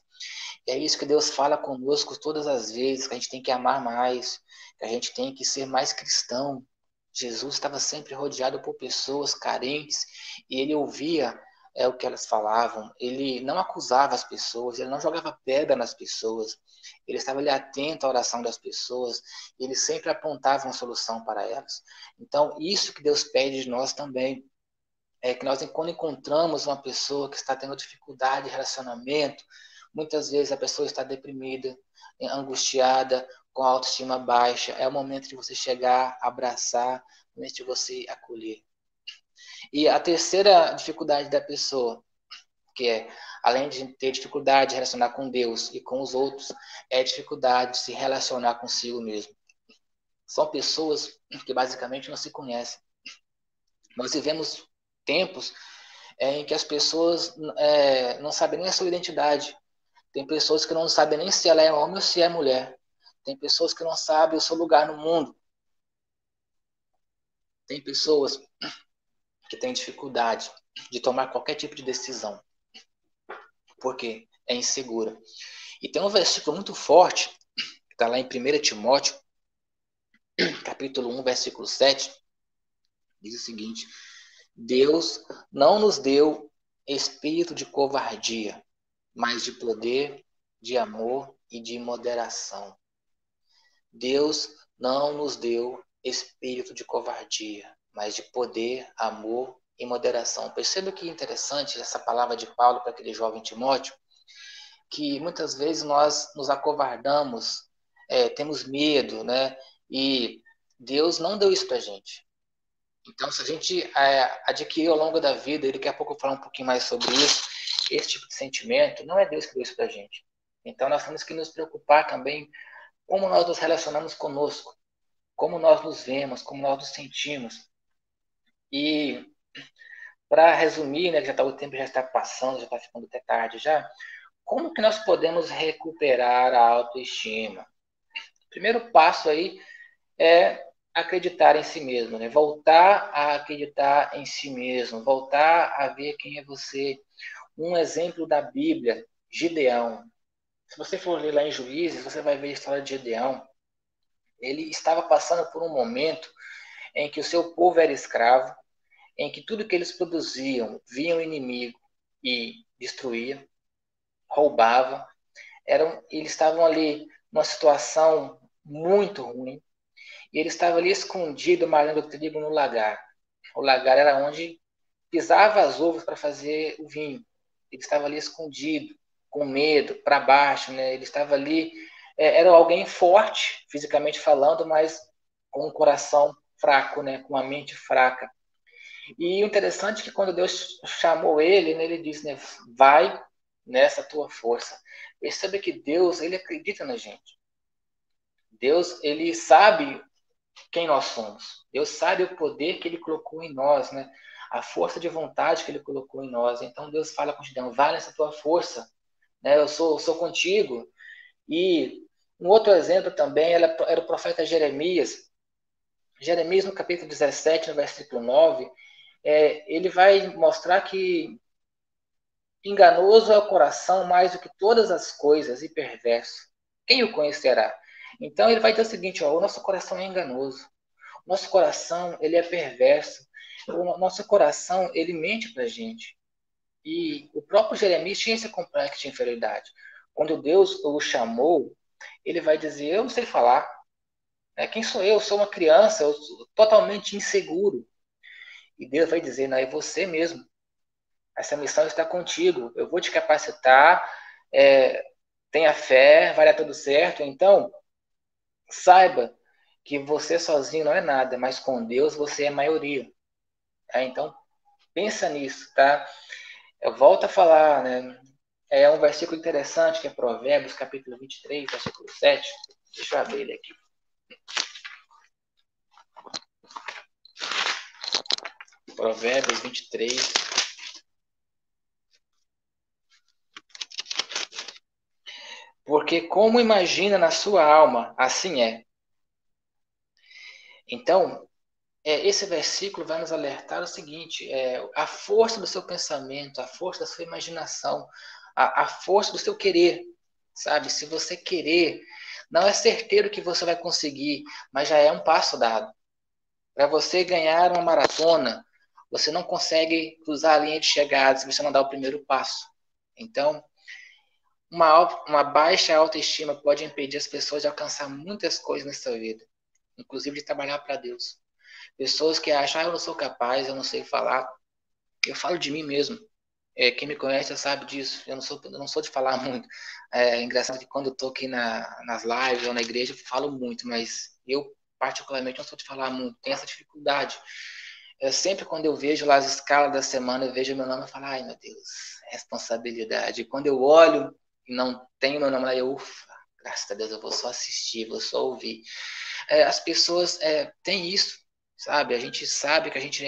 E é isso que Deus fala conosco todas as vezes, que a gente tem que amar mais, que a gente tem que ser mais cristão. Jesus estava sempre rodeado por pessoas carentes e ele ouvia o que elas falavam. Ele não acusava as pessoas, ele não jogava pedra nas pessoas. Ele estava ali atento à oração das pessoas e ele sempre apontava uma solução para elas. Então, isso que Deus pede de nós também. é que nós, quando encontramos uma pessoa que está tendo dificuldade de relacionamento, muitas vezes a pessoa está deprimida, angustiada, com a autoestima baixa, é o momento de você chegar, abraçar, o momento de você acolher. E a terceira dificuldade da pessoa, que é, além de ter dificuldade de relacionar com Deus e com os outros, é a dificuldade de se relacionar consigo mesmo. São pessoas que basicamente não se conhecem. Nós vivemos tempos em que as pessoas não sabem nem a sua identidade. Tem pessoas que não sabem nem se ela é homem ou se é mulher. Tem pessoas que não sabem o seu lugar no mundo. Tem pessoas que têm dificuldade de tomar qualquer tipo de decisão. Porque é insegura. E tem um versículo muito forte, que está lá em 1 Timóteo, capítulo 1, versículo 7, diz o seguinte: Deus não nos deu espírito de covardia, mas de poder, de amor e de moderação. Deus não nos deu espírito de covardia, mas de poder, amor e moderação. Perceba que interessante essa palavra de Paulo para aquele jovem Timóteo, que muitas vezes nós nos acovardamos, temos medo, né? E Deus não deu isso para a gente. Então, se a gente adquirir ao longo da vida, e daqui a pouco eu vou falar um pouquinho mais sobre isso, esse tipo de sentimento, não é Deus que deu isso para a gente. Então, nós temos que nos preocupar também como nós nos relacionamos conosco, como nós nos vemos, como nós nos sentimos. E, para resumir, né, que o tempo já está passando, já está ficando até tarde já, como que nós podemos recuperar a autoestima? O primeiro passo aí é acreditar em si mesmo, né? Voltar a acreditar em si mesmo, voltar a ver quem é você. Um exemplo da Bíblia, Gideão. Se você for ler lá em Juízes, você vai ver a história de Gideão. Ele estava passando por um momento em que o seu povo era escravo, em que tudo que eles produziam vinha o inimigo e destruía, roubava. Eles estavam ali numa situação muito ruim. E ele estava ali escondido, malhando o trigo no lagar. O lagar era onde pisava as uvas para fazer o vinho. Ele estava ali escondido, com medo, para baixo, né? Ele estava ali, era alguém forte, fisicamente falando, mas com um coração fraco, né? Com uma mente fraca. E o interessante é que quando Deus chamou ele, né, ele disse, né, vai nessa tua força. Perceba que Deus, ele acredita na gente. Deus, ele sabe quem nós somos. Deus sabe o poder que ele colocou em nós, né? A força de vontade que ele colocou em nós. Então Deus fala com Gideão, vai nessa tua força, né? Eu sou contigo. E um outro exemplo também era o profeta Jeremias. Jeremias, no capítulo 17, no versículo 9, ele vai mostrar que enganoso é o coração mais do que todas as coisas e perverso. Quem o conhecerá? Então ele vai dizer o seguinte, ó, o nosso coração é enganoso. Nosso coração, ele é perverso. O nosso coração, ele mente para a gente. E o próprio Jeremias tinha esse complexo de inferioridade. Quando Deus o chamou, ele vai dizer, eu não sei falar. Né? Quem sou eu? Eu sou uma criança, eu sou totalmente inseguro. E Deus vai dizer, não, é você mesmo. Essa missão está contigo. Eu vou te capacitar. Tenha fé, vai dar tudo certo. Então, saiba que você sozinho não é nada, mas com Deus você é maioria. Então, pensa nisso, tá? Eu volto a falar, né? É um versículo interessante que é Provérbios, capítulo 23, versículo 7. Deixa eu abrir ele aqui. Provérbios 23. Porque como imagina na sua alma, assim é. Então, esse versículo vai nos alertar o seguinte, a força do seu pensamento, a força da sua imaginação, a força do seu querer, sabe? Se você querer, não é certeiro que você vai conseguir, mas já é um passo dado. Para você ganhar uma maratona, você não consegue cruzar a linha de chegada se você não dar o primeiro passo. Então, uma baixa autoestima pode impedir as pessoas de alcançar muitas coisas nessa vida, inclusive de trabalhar para Deus. Pessoas que acham, eu não sou capaz, eu não sei falar. Eu falo de mim mesmo. Quem me conhece já sabe disso. Eu não sou de falar muito. É engraçado que quando eu tô aqui nas lives ou na igreja, eu falo muito, mas eu, particularmente, não sou de falar muito. Tenho essa dificuldade. Sempre quando eu vejo lá as escalas da semana, eu vejo meu nome e falo, ai meu Deus, responsabilidade. E quando eu olho e não tenho meu nome lá, eu, ufa, graças a Deus, eu vou só assistir, vou só ouvir. As pessoas têm isso, sabe? A gente sabe que a gente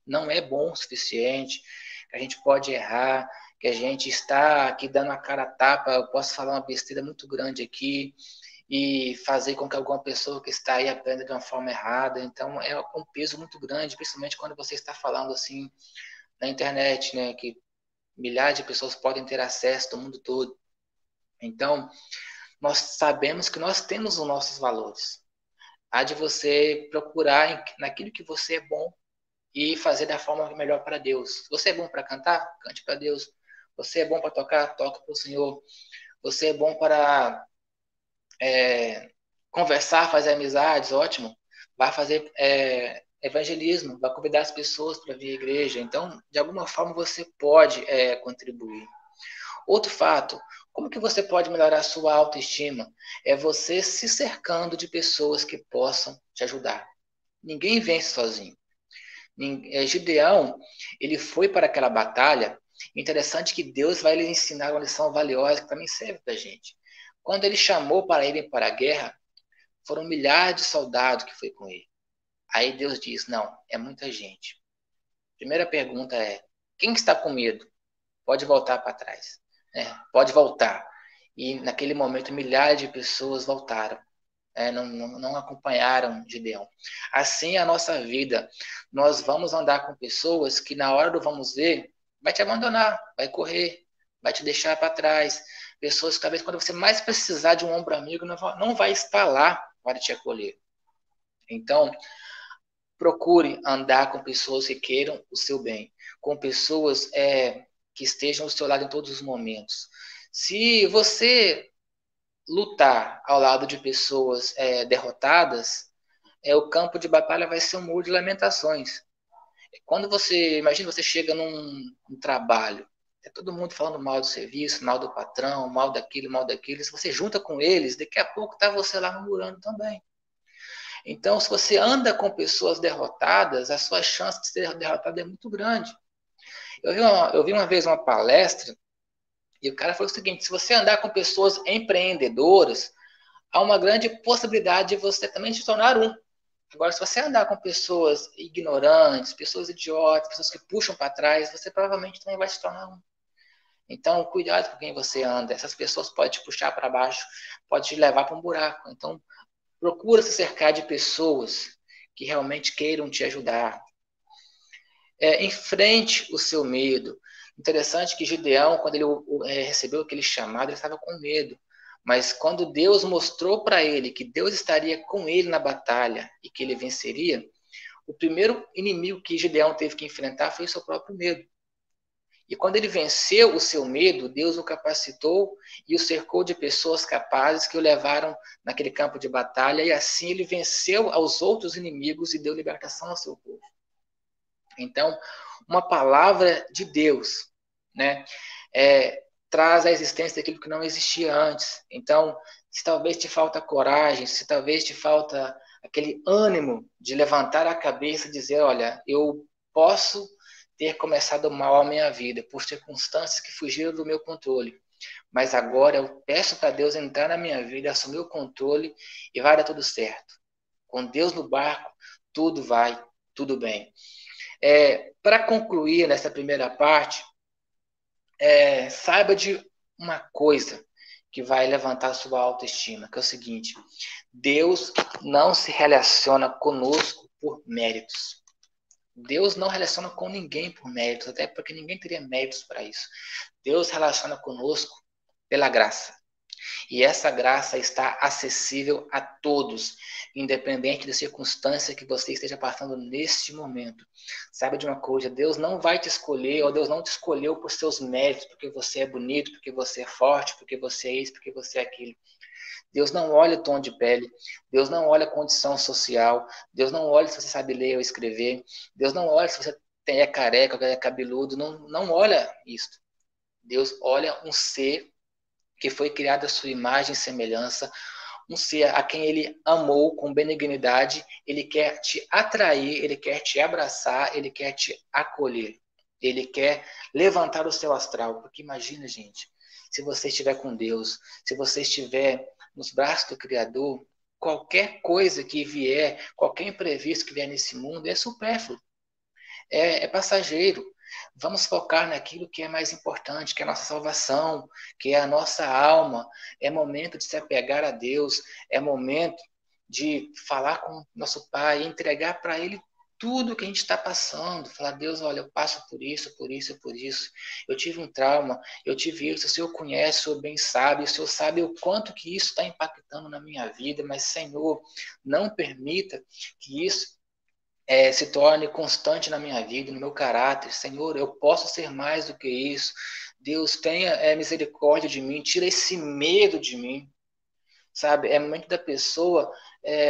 não é bom o suficiente, que a gente pode errar, que a gente está aqui dando a cara a tapa, eu posso falar uma besteira muito grande aqui e fazer com que alguma pessoa que está aí aprenda de uma forma errada. Então, é um peso muito grande, principalmente quando você está falando assim na internet, né? Que milhares de pessoas podem ter acesso do mundo todo. Então, nós sabemos que nós temos os nossos valores. Há de você procurar naquilo que você é bom e fazer da forma melhor para Deus. Você é bom para cantar? Cante para Deus. Você é bom para tocar? Toque para o Senhor. Você é bom para conversar, fazer amizades? Ótimo. Vai fazer evangelismo, vai convidar as pessoas para vir à igreja. Então, de alguma forma, você pode contribuir. Outro fato, como que você pode melhorar a sua autoestima? É você se cercando de pessoas que possam te ajudar. Ninguém vence sozinho. Gideão, ele foi para aquela batalha. Interessante que Deus vai lhe ensinar uma lição valiosa que também serve para a gente. Quando ele chamou para irem para a guerra, foram milhares de soldados que foi com ele. Aí Deus diz, não, é muita gente. Primeira pergunta é, quem está com medo? Pode voltar para trás. Pode voltar. E naquele momento milhares de pessoas voltaram. Não acompanharam Gideão. Assim é a nossa vida. Nós vamos andar com pessoas que na hora do vamos ver, vai te abandonar, vai correr, vai te deixar para trás. Pessoas que talvez quando você mais precisar de um ombro amigo, não vai estar lá para te acolher. Então, procure andar com pessoas que queiram o seu bem, com pessoas que estejam ao seu lado em todos os momentos. Se você lutar ao lado de pessoas derrotadas, o campo de batalha vai ser um muro de lamentações. Quando imagina você chega num trabalho, todo mundo falando mal do serviço, mal do patrão, mal daquilo, se você junta com eles, daqui a pouco tá você lá murmurando também. Então, se você anda com pessoas derrotadas, a sua chance de ser derrotado é muito grande. Eu vi uma vez uma palestra e o cara falou o seguinte, se você andar com pessoas empreendedoras, há uma grande possibilidade de você também se tornar um. Agora, se você andar com pessoas ignorantes, pessoas idiotas, pessoas que puxam para trás, você provavelmente também vai se tornar um. Então, cuidado com quem você anda. Essas pessoas podem te puxar para baixo, podem te levar para um buraco. Então, procura se cercar de pessoas que realmente queiram te ajudar. Enfrente o seu medo. Interessante que Gideão, quando ele recebeu aquele chamado, ele estava com medo. Mas quando Deus mostrou para ele que Deus estaria com ele na batalha e que ele venceria, o primeiro inimigo que Gideão teve que enfrentar foi o seu próprio medo. E quando ele venceu o seu medo, Deus o capacitou e o cercou de pessoas capazes que o levaram naquele campo de batalha, e assim ele venceu aos outros inimigos e deu libertação ao seu povo. Então, uma palavra de Deus, né, traz a existência daquilo que não existia antes. Então, se talvez te falta coragem, se talvez te falta aquele ânimo de levantar a cabeça e dizer, olha, eu posso ter começado mal a minha vida por circunstâncias que fugiram do meu controle, mas agora eu peço para Deus entrar na minha vida, assumir o controle e vai dar tudo certo. Com Deus no barco, tudo vai, tudo bem. Para concluir nessa primeira parte, saiba de uma coisa que vai levantar a sua autoestima, que é o seguinte: Deus não se relaciona conosco por méritos. Deus não relaciona com ninguém por méritos, até porque ninguém teria méritos para isso. Deus relaciona conosco pela graça. E essa graça está acessível a todos, independente da circunstância que você esteja passando neste momento. Saiba de uma coisa, Deus não vai te escolher, ou Deus não te escolheu por seus méritos, porque você é bonito, porque você é forte, porque você é isso, porque você é aquilo. Deus não olha o tom de pele, Deus não olha a condição social, Deus não olha se você sabe ler ou escrever, Deus não olha se você é careca, alguém é cabeludo, não olha isso. Deus olha um ser que foi criado à sua imagem e semelhança, um ser a quem ele amou com benignidade, ele quer te atrair, ele quer te abraçar, ele quer te acolher. Ele quer levantar o seu astral. Porque imagina, gente, se você estiver com Deus, se você estiver nos braços do Criador, qualquer coisa que vier, qualquer imprevisto que vier nesse mundo é supérfluo, é passageiro. Vamos focar naquilo que é mais importante, que é a nossa salvação, que é a nossa alma. É momento de se apegar a Deus, é momento de falar com nosso Pai, entregar para Ele tudo que a gente está passando. Falar, Deus, olha, eu passo por isso, por isso, por isso. Eu tive um trauma, eu tive isso, o Senhor conhece, o Senhor bem sabe, o Senhor sabe o quanto que isso está impactando na minha vida, mas, Senhor, não permita que isso se torne constante na minha vida, no meu caráter. Senhor, eu posso ser mais do que isso. Deus, tenha misericórdia de mim, tira esse medo de mim, sabe? É momento da pessoa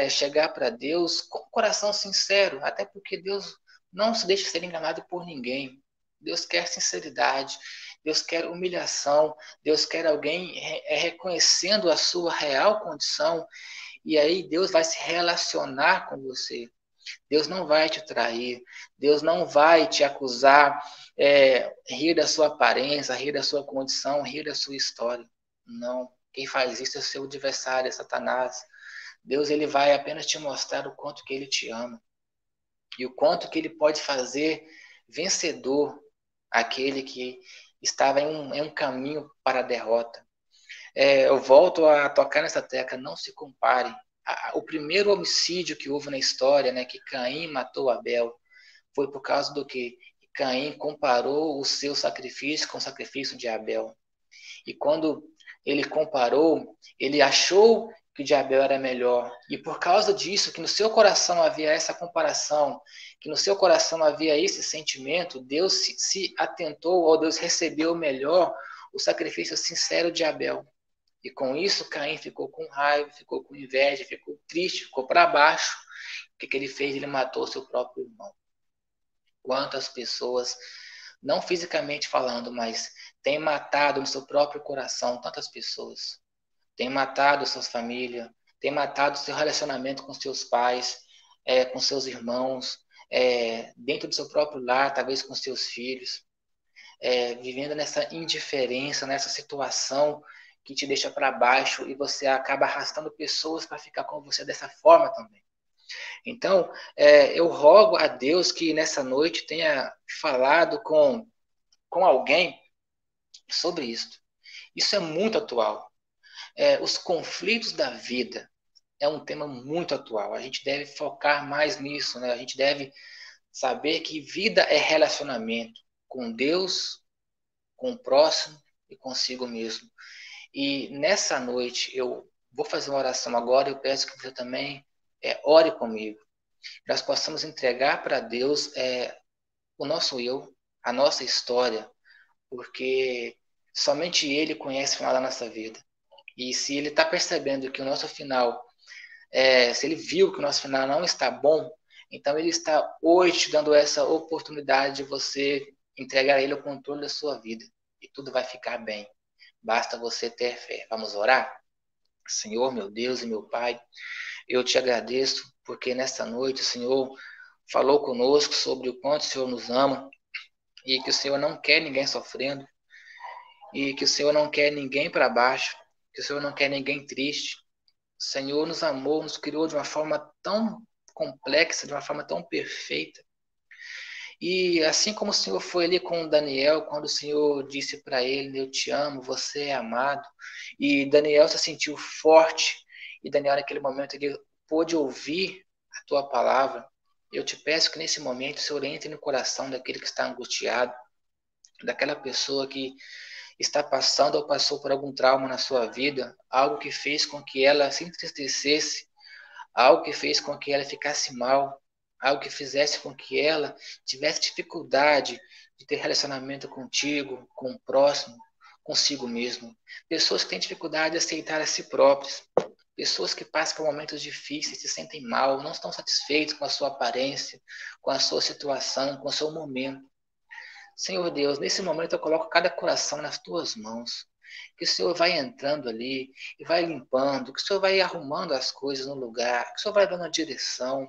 chegar para Deus com o coração sincero, até porque Deus não se deixa ser enganado por ninguém. Deus quer sinceridade, Deus quer humilhação, Deus quer alguém reconhecendo a sua real condição, e aí Deus vai se relacionar com você. Deus não vai te trair, Deus não vai te acusar, rir da sua aparência, rir da sua condição, rir da sua história. Não. Quem faz isso é o seu adversário, é Satanás. Deus ele vai apenas te mostrar o quanto que ele te ama e o quanto que ele pode fazer vencedor aquele que estava em um caminho para a derrota. Eu volto a tocar nessa tecla, não se compare. O primeiro homicídio que houve na história, né, que Caim matou Abel, foi por causa do que Caim comparou o seu sacrifício com o sacrifício de Abel. E quando ele comparou, ele achou que o de Abel era melhor. E por causa disso, que no seu coração havia essa comparação, que no seu coração havia esse sentimento, Deus se atentou, ou Deus recebeu melhor o sacrifício sincero de Abel. E com isso, Caim ficou com raiva, ficou com inveja, ficou triste, ficou para baixo. O que ele fez? Ele matou seu próprio irmão. Quantas pessoas, não fisicamente falando, mas têm matado no seu próprio coração tantas pessoas. Têm matado suas famílias, têm matado seu relacionamento com seus pais, com seus irmãos, dentro do seu próprio lar, talvez com seus filhos. Vivendo nessa indiferença, nessa situação que te deixa para baixo e você acaba arrastando pessoas para ficar com você dessa forma também. Então, eu rogo a Deus que nessa noite tenha falado com alguém sobre isso. Isso é muito atual. Os conflitos da vida é um tema muito atual. A gente deve focar mais nisso, né? A gente deve saber que vida é relacionamento com Deus, com o próximo e consigo mesmo. E nessa noite eu vou fazer uma oração agora. Eu peço que você também ore comigo. Nós possamos entregar para Deus o nosso eu, a nossa história, porque somente Ele conhece o final da nossa vida. E se Ele está percebendo que o nosso final, se Ele viu que o nosso final não está bom, então Ele está hoje te dando essa oportunidade de você entregar a Ele o controle da sua vida. E tudo vai ficar bem. Basta você ter fé. Vamos orar? Senhor, meu Deus e meu Pai, eu te agradeço porque nesta noite o Senhor falou conosco sobre o quanto o Senhor nos ama e que o Senhor não quer ninguém sofrendo e que o Senhor não quer ninguém para baixo, que o Senhor não quer ninguém triste. O Senhor nos amou, nos criou de uma forma tão complexa, de uma forma tão perfeita. E assim como o Senhor foi ali com Daniel, quando o Senhor disse para ele, eu te amo, você é amado, e Daniel se sentiu forte, e Daniel naquele momento ele pôde ouvir a tua palavra. Eu te peço que nesse momento o Senhor entre no coração daquele que está angustiado, daquela pessoa que está passando ou passou por algum trauma na sua vida, algo que fez com que ela se entristecesse, algo que fez com que ela ficasse mal, algo que fizesse com que ela tivesse dificuldade de ter relacionamento contigo, com o próximo, consigo mesmo. Pessoas que têm dificuldade de aceitar a si próprias. Pessoas que passam por momentos difíceis, se sentem mal, não estão satisfeitos com a sua aparência, com a sua situação, com o seu momento. Senhor Deus, nesse momento eu coloco cada coração nas tuas mãos. Que o Senhor vai entrando ali e vai limpando, que o Senhor vai arrumando as coisas no lugar, que o Senhor vai dando a direção,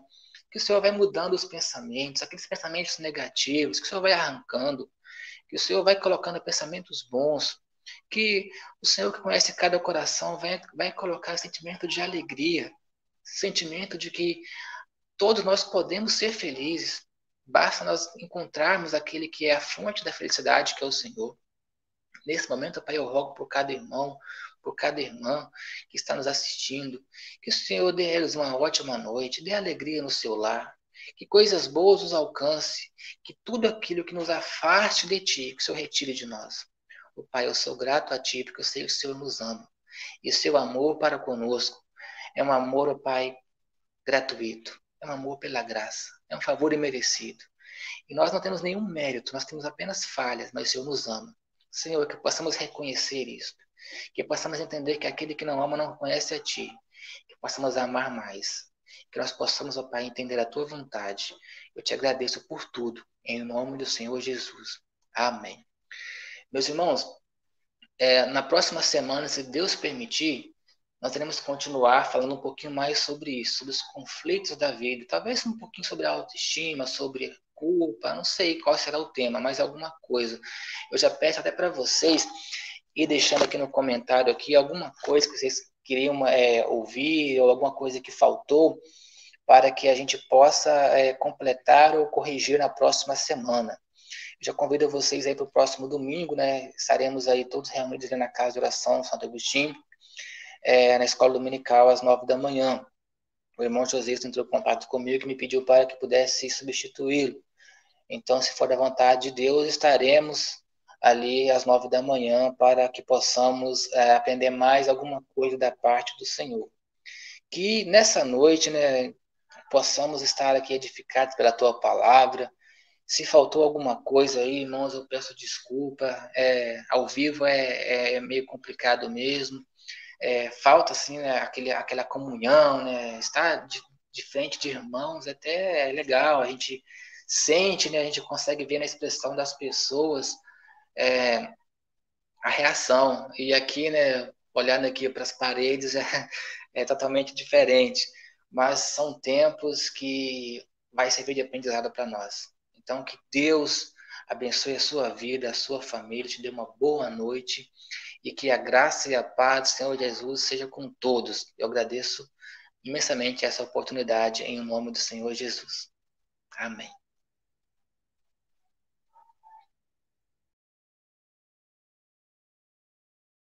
que o Senhor vai mudando os pensamentos, aqueles pensamentos negativos, que o Senhor vai arrancando, que o Senhor vai colocando pensamentos bons, que o Senhor que conhece cada coração vai colocar sentimento de alegria, sentimento de que todos nós podemos ser felizes, basta nós encontrarmos aquele que é a fonte da felicidade, que é o Senhor. Nesse momento, Pai, eu rogo por cada irmão, por cada irmã que está nos assistindo, que o Senhor dê a eles uma ótima noite, dê alegria no seu lar, que coisas boas os alcance, que tudo aquilo que nos afaste de Ti, que o Senhor retire de nós. O Pai, eu sou grato a Ti, porque eu sei que o Senhor nos ama. E o seu amor para conosco é um amor, ó Pai, gratuito. É um amor pela graça. É um favor imerecido. E nós não temos nenhum mérito, nós temos apenas falhas, mas o Senhor nos ama. Senhor, que possamos reconhecer isso. Que possamos entender que aquele que não ama não conhece a Ti. Que possamos amar mais. Que nós possamos, ó Pai, entender a Tua vontade. Eu te agradeço por tudo. Em nome do Senhor Jesus. Amém. Meus irmãos, na próxima semana, se Deus permitir, nós teremos que continuar falando um pouquinho mais sobre isso, sobre os conflitos da vida, talvez um pouquinho sobre a autoestima, sobre culpa, não sei qual será o tema, mas alguma coisa. Eu já peço até para vocês ir deixando aqui no comentário aqui alguma coisa que vocês queriam ouvir ou alguma coisa que faltou para que a gente possa completar ou corrigir na próxima semana. Já convido vocês aí para o próximo domingo, né? Estaremos aí todos reunidos na Casa de Oração Santo Agostinho, na escola dominical às 9 da manhã. O irmão José entrou em contato comigo e me pediu para que pudesse substituí-lo. Então, se for da vontade de Deus, estaremos ali às 9 da manhã para que possamos aprender mais alguma coisa da parte do Senhor. Que nessa noite, né, possamos estar aqui edificados pela Tua palavra. Se faltou alguma coisa aí, irmãos, eu peço desculpa. Ao vivo é meio complicado mesmo. Falta assim, né, aquela comunhão, né? Estar de frente de irmãos até é legal. A gente sente, né? A gente consegue ver na expressão das pessoas a reação. E aqui, né? Olhando aqui para as paredes é totalmente diferente. Mas são tempos que vai servir de aprendizado para nós. Então, que Deus abençoe a sua vida, a sua família, te dê uma boa noite e que a graça e a paz do Senhor Jesus seja com todos. Eu agradeço imensamente essa oportunidade em nome do Senhor Jesus. Amém.